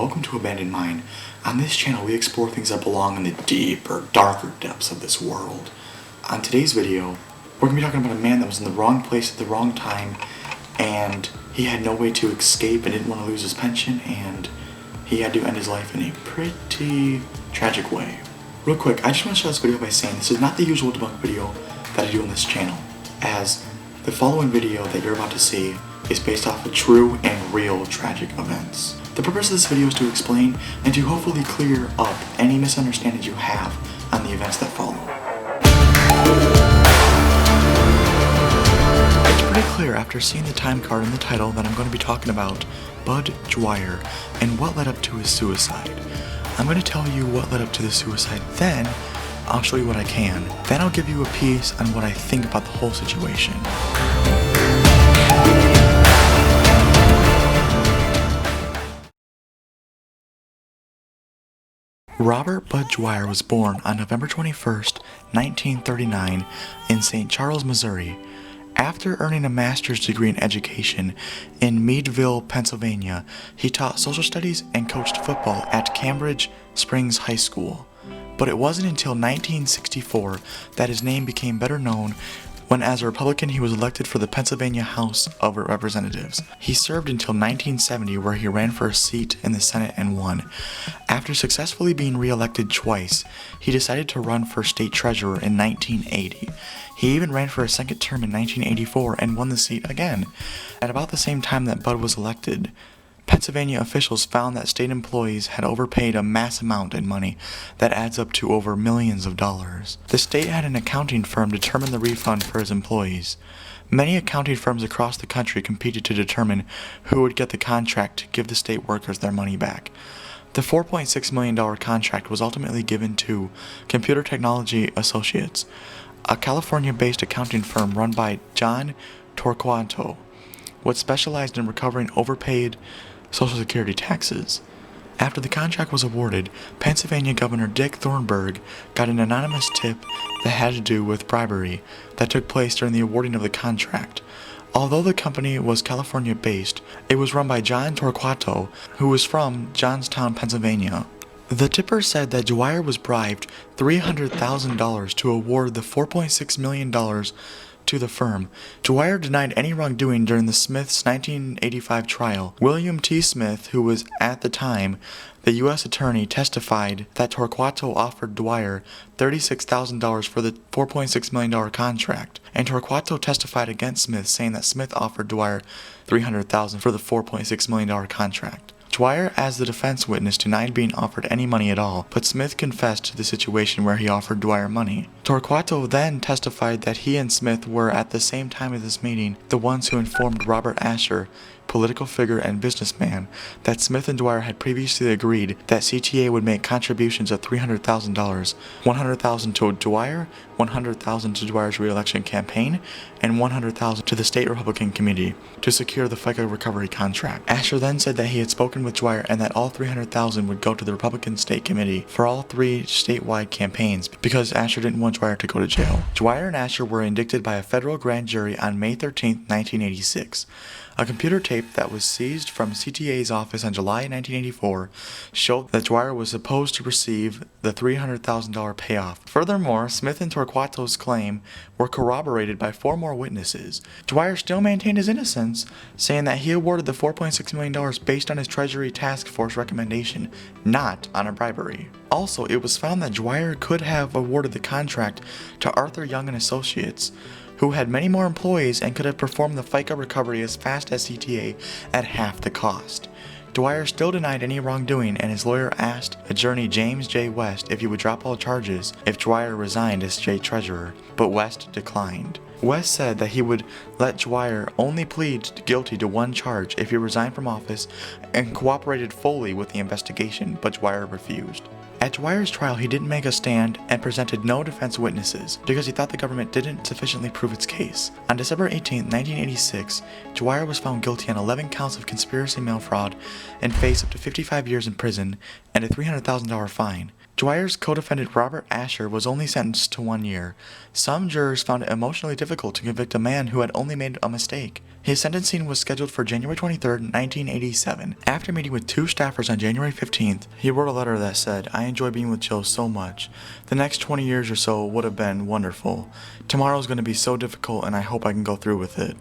welcome to Abandoned Mind. On this channel we explore things that belong in the deeper, darker depths of this world. On today's video, we're going to be talking about a man that was in the wrong place at the wrong time, and he had no way to escape and didn't want to lose his pension, and he had to end his life in a pretty tragic way. Real quick, I just want to start this video by saying this is not the usual debunk video that I do on this channel, as the following video that you're about to see is based off of true and real tragic events. The purpose of this video is to explain and to hopefully clear up any misunderstandings you have on the events that follow. It's pretty clear after seeing the time card and the title that I'm going to be talking about Bud Dwyer and what led up to his suicide. I'm going to tell you what led up to the suicide, then I'll show you what I can. Then I'll give you a piece on what I think about the whole situation. Robert Bud Dwyer was born on November 21st, 1939 in St. Charles, Missouri. After earning a master's degree in education in Meadville, Pennsylvania, he taught social studies and coached football at Cambridge Springs High School. But it wasn't until 1964 that his name became better known when as a Republican he was elected for the Pennsylvania House of Representatives. He served until 1970 where he ran for a seat in the Senate and won. After successfully being re-elected twice, he decided to run for state treasurer in 1980. He even ran for a second term in 1984 and won the seat again. At about the same time that Bud was elected, Pennsylvania officials found that state employees had overpaid a mass amount in money that adds up to over millions of dollars. The state had an accounting firm determine the refund for his employees. Many accounting firms across the country competed to determine who would get the contract to give the state workers their money back. The $4.6 million contract was ultimately given to Computer Technology Associates, a California-based accounting firm run by John Torquato, which specialized in recovering overpaid Social Security taxes. After the contract was awarded, Pennsylvania Governor Dick Thornburgh got an anonymous tip that had to do with bribery that took place during the awarding of the contract. Although the company was California-based, it was run by John Torquato, who was from Johnstown, Pennsylvania. The tipper said that Dwyer was bribed $300,000 to award the $4.6 million to the firm. Dwyer denied any wrongdoing during the Smith's 1985 trial. William T. Smith, who was at the time the U.S. attorney, testified that Torquato offered Dwyer $36,000 for the $4.6 million contract, and Torquato testified against Smith, saying that Smith offered Dwyer $300,000 for the $4.6 million contract. Dwyer, as the defense witness, denied being offered any money at all, but Smith confessed to the situation where he offered Dwyer money. Torquato then testified that he and Smith were, at the same time of this meeting, the ones who informed Robert Asher, political figure and businessman, that Smith and Dwyer had previously agreed that CTA would make contributions of $300,000, $100,000 to Dwyer, $100,000 to Dwyer's re-election campaign, and $100,000 to the state Republican committee to secure the FICA recovery contract. Asher then said that he had spoken with Dwyer and that all $300,000 would go to the Republican state committee for all three statewide campaigns because Asher didn't want Dwyer to go to jail. Dwyer and Asher were indicted by a federal grand jury on May 13, 1986. A computer tape that was seized from CTA's office on July 1984 showed that Dwyer was supposed to receive the $300,000 payoff. Furthermore, Smith and Torquato's claim were corroborated by 4 more witnesses. Dwyer still maintained his innocence, saying that he awarded the $4.6 million based on his Treasury Task Force recommendation, not on a bribery. Also, it was found that Dwyer could have awarded the contract to Arthur Young and Associates, who had many more employees and could have performed the FICA recovery as fast as CTA at half the cost. Dwyer still denied any wrongdoing, and his lawyer asked attorney James J. West if he would drop all charges if Dwyer resigned as state treasurer, but West declined. West said that he would let Dwyer only plead guilty to one charge if he resigned from office and cooperated fully with the investigation, but Dwyer refused. At Dwyer's trial, he didn't make a stand and presented no defense witnesses because he thought the government didn't sufficiently prove its case. On December 18, 1986, Dwyer was found guilty on 11 counts of conspiracy mail fraud and faced up to 55 years in prison and a $300,000 fine. Dwyer's co-defendant Robert Asher was only sentenced to 1 year. Some jurors found it emotionally difficult to convict a man who had only made a mistake. His sentencing was scheduled for January 23, 1987. After meeting with 2 staffers on January 15th, he wrote a letter that said, "I enjoy being with Joe so much. The next 20 years or so would have been wonderful. Tomorrow's going to be so difficult and I hope I can go through with it."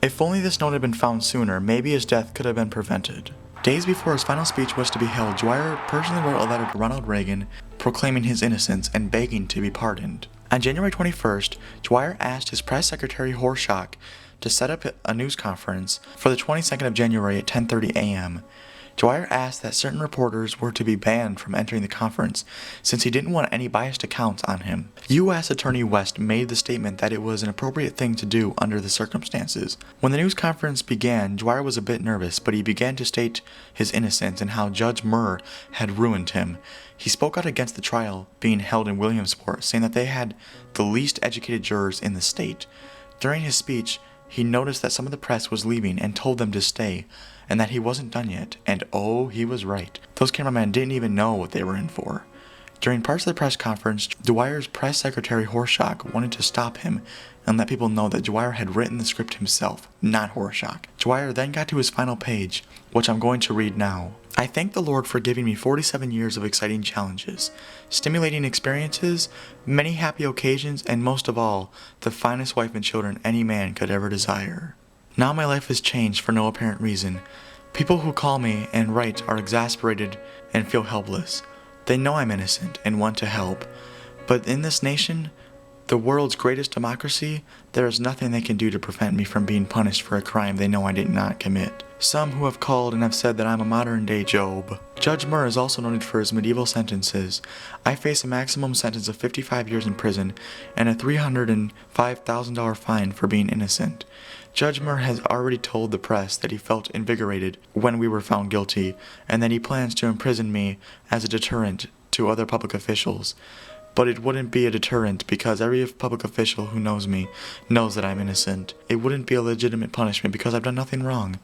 If only this note had been found sooner, maybe his death could have been prevented. Days before his final speech was to be held, Dwyer personally wrote a letter to Ronald Reagan proclaiming his innocence and begging to be pardoned. On January 21st, Dwyer asked his press secretary Horshack to set up a news conference for the 22nd of January at 10:30 a.m. Dwyer asked that certain reporters were to be banned from entering the conference since he didn't want any biased accounts on him. U.S. Attorney West made the statement that it was an appropriate thing to do under the circumstances. When the news conference began, Dwyer was a bit nervous, but he began to state his innocence and how Judge Murr had ruined him. He spoke out against the trial being held in Williamsport, saying that they had the least educated jurors in the state. During his speech, he noticed that some of the press was leaving and told them to stay, and that he wasn't done yet, and oh, he was right. Those cameramen didn't even know what they were in for. During parts of the press conference, Dwyer's press secretary Horshack wanted to stop him and let people know that Dwyer had written the script himself, not Horshack. Dwyer then got to his final page, which I'm going to read now. "I thank the Lord for giving me 47 years of exciting challenges, stimulating experiences, many happy occasions, and most of all, the finest wife and children any man could ever desire. Now my life has changed for no apparent reason. People who call me and write are exasperated and feel helpless. They know I'm innocent and want to help. But in this nation, the world's greatest democracy, there is nothing they can do to prevent me from being punished for a crime they know I did not commit. Some who have called and have said that I'm a modern-day Job. Judge Murr is also noted for his medieval sentences. I face a maximum sentence of 55 years in prison and a $305,000 fine for being innocent. Judge Murr has already told the press that he felt invigorated when we were found guilty, and that he plans to imprison me as a deterrent to other public officials. But it wouldn't be a deterrent because every public official who knows me knows that I'm innocent. It wouldn't be a legitimate punishment because I've done nothing wrong.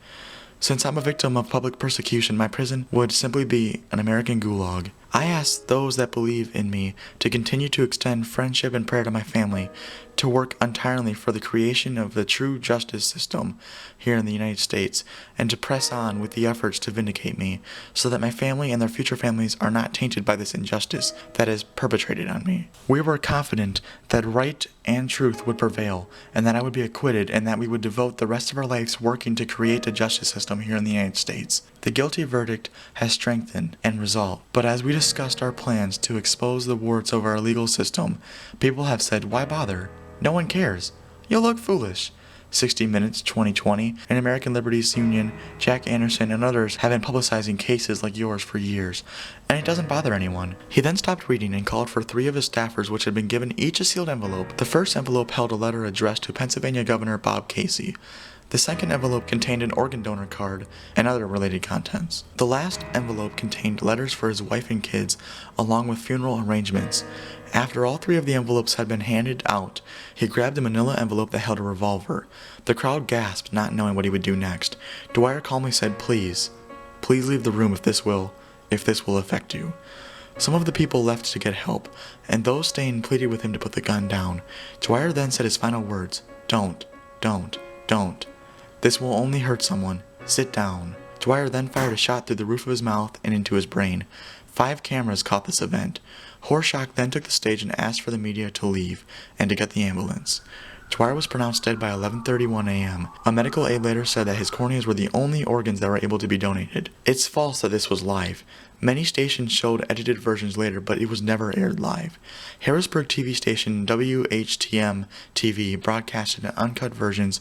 Since I'm a victim of public persecution, my prison would simply be an American gulag. I ask those that believe in me to continue to extend friendship and prayer to my family, to work untiringly for the creation of the true justice system here in the United States, and to press on with the efforts to vindicate me, so that my family and their future families are not tainted by this injustice that is perpetrated on me. We were confident that right and truth would prevail, and that I would be acquitted, and that we would devote the rest of our lives working to create a justice system here in the United States. The guilty verdict has strengthened and resolved, but as we discussed our plans to expose the warts of our legal system, people have said, "Why bother? No one cares. You'll look foolish." 60 Minutes, 2020, and American Liberties Union, Jack Anderson, and others have been publicizing cases like yours for years, and it doesn't bother anyone. He then stopped reading and called for 3 of his staffers, which had been given each a sealed envelope. The first envelope held a letter addressed to Pennsylvania Governor Bob Casey. The second envelope contained an organ donor card and other related contents. The last envelope contained letters for his wife and kids, along with funeral arrangements. After all 3 of the envelopes had been handed out, he grabbed a manila envelope that held a revolver. The crowd gasped, not knowing what he would do next. Dwyer calmly said, please leave the room if this will affect you." Some of the people left to get help, and those staying pleaded with him to put the gun down. Dwyer then said his final words, Don't. This will only hurt someone. Sit down." Dwyer then fired a shot through the roof of his mouth and into his brain. 5 cameras caught this event. Horshack then took the stage and asked for the media to leave and to get the ambulance. Dwyer was pronounced dead by 11:31 a.m. A medical aide later said that his corneas were the only organs that were able to be donated. It's false that this was live. Many stations showed edited versions later, but it was never aired live. Harrisburg TV station WHTM TV broadcasted uncut versions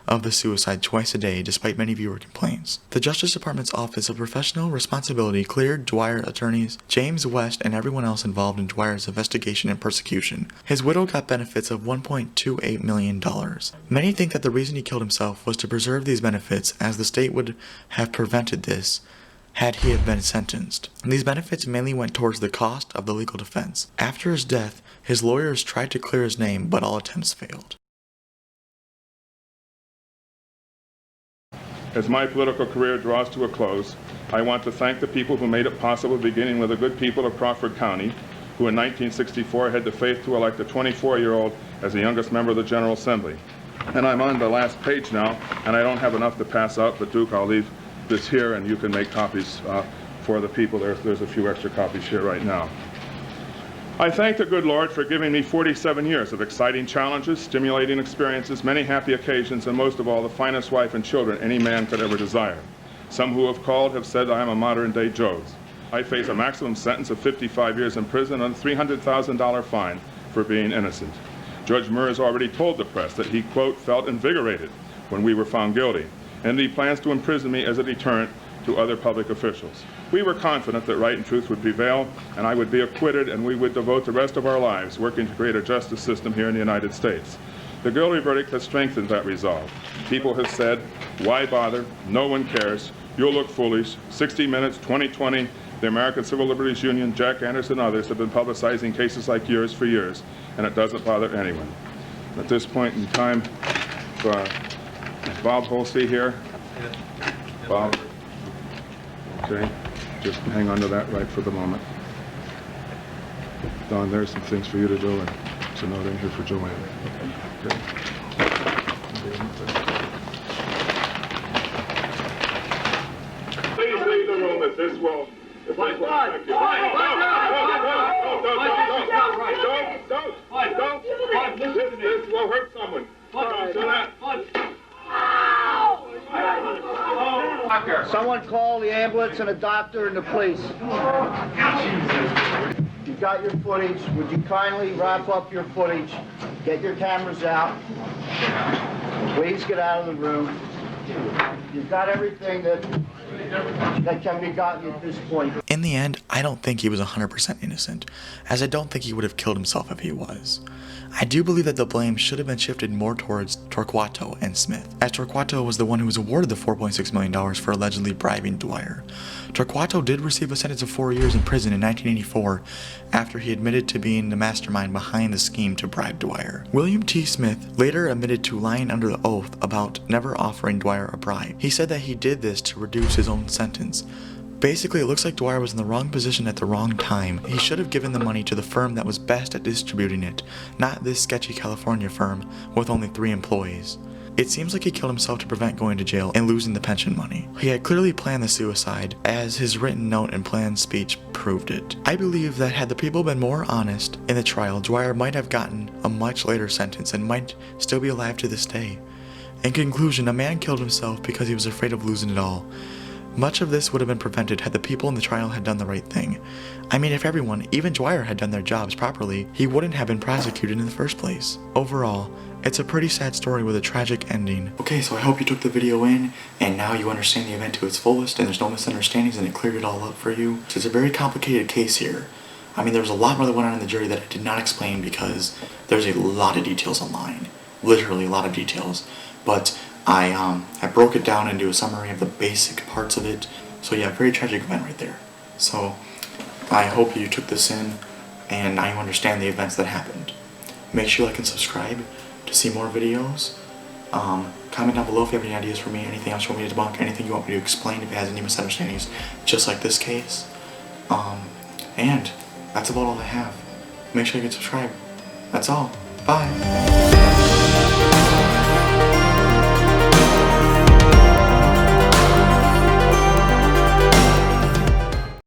of the suicide twice a day, despite many viewer complaints. The Justice Department's Office of Professional Responsibility cleared Dwyer attorneys James West and everyone else involved in Dwyer's investigation and persecution. His widow got benefits of $1.28 million. Many think that the reason he killed himself was to preserve these benefits, as the state would have prevented this had he have been sentenced. These benefits mainly went towards the cost of the legal defense. After his death, his lawyers tried to clear his name, but all attempts failed. As my political career draws to a close, I want to thank the people who made it possible, beginning with the good people of Crawford County, who in 1964 had the faith to elect a 24-year-old as the youngest member of the General Assembly. And I'm on the last page now, and I don't have enough to pass out, but Duke, I'll leave this here, and you can make copies for the people. There's a few extra copies here right now. I thank the good Lord for giving me 47 years of exciting challenges, stimulating experiences, many happy occasions, and most of all, the finest wife and children any man could ever desire. Some who have called have said I am a modern-day Jones. I face a maximum sentence of 55 years in prison and a $300,000 fine for being innocent. Judge Murr has already told the press that he, quote, felt invigorated when we were found guilty, and he plans to imprison me as a deterrent to other public officials. We were confident that right and truth would prevail, and I would be acquitted, and we would devote the rest of our lives working to create a justice system here in the United States. The guilty verdict has strengthened that resolve. People have said, why bother? No one cares. You'll look foolish. 60 Minutes, 2020, the American Civil Liberties Union, Jack Anderson, and others have been publicizing cases like yours for years, and it doesn't bother anyone. At this point in time, Bob Holsey here. Bob. Okay, just hang on to that right for the moment. Don, there's some things for you to do, and there's a note in here for Joanne. Okay. Please leave the room if this will. Don't. This will hurt someone. Don't do that. Someone call the ambulance and a doctor and the police. You got your footage. Would you kindly wrap up your footage? Get your cameras out. Please get out of the room. You've got everything that can be gotten at this point. In the end, I don't think he was 100% innocent, as I don't think he would have killed himself if he was. I do believe that the blame should have been shifted more towards Torquato and Smith, as Torquato was the one who was awarded the $4.6 million for allegedly bribing Dwyer. Torquato did receive a sentence of 4 years in prison in 1984 after he admitted to being the mastermind behind the scheme to bribe Dwyer. William T. Smith later admitted to lying under the oath about never offering Dwyer a bribe. He said that he did this to reduce his own sentence. Basically, it looks like Dwyer was in the wrong position at the wrong time. He should have given the money to the firm that was best at distributing it, not this sketchy California firm with only 3 employees. It seems like he killed himself to prevent going to jail and losing the pension money. He had clearly planned the suicide, as his written note and planned speech proved it. I believe that had the people been more honest in the trial, Dwyer might have gotten a much later sentence and might still be alive to this day. In conclusion, a man killed himself because he was afraid of losing it all. Much of this would have been prevented had the people in the trial had done the right thing. I mean, if everyone, even Dwyer, had done their jobs properly, he wouldn't have been prosecuted in the first place. Overall, it's a pretty sad story with a tragic ending. Okay, so I hope you took the video in, and now you understand the event to its fullest, and there's no misunderstandings, and it cleared it all up for you. So it's a very complicated case here. I mean, there was a lot more that went on in the jury that I did not explain because there's a lot of details online. Literally a lot of details. But I broke it down into a summary of the basic parts of it. So yeah, very tragic event right there. So I hope you took this in and now you understand the events that happened. Make sure you like and subscribe to see more videos. Comment down below if you have any ideas for me, anything else you want me to debunk, anything you want me to explain if it has any misunderstandings, just like this case. And that's about all I have. Make sure you can subscribe. That's all. Bye.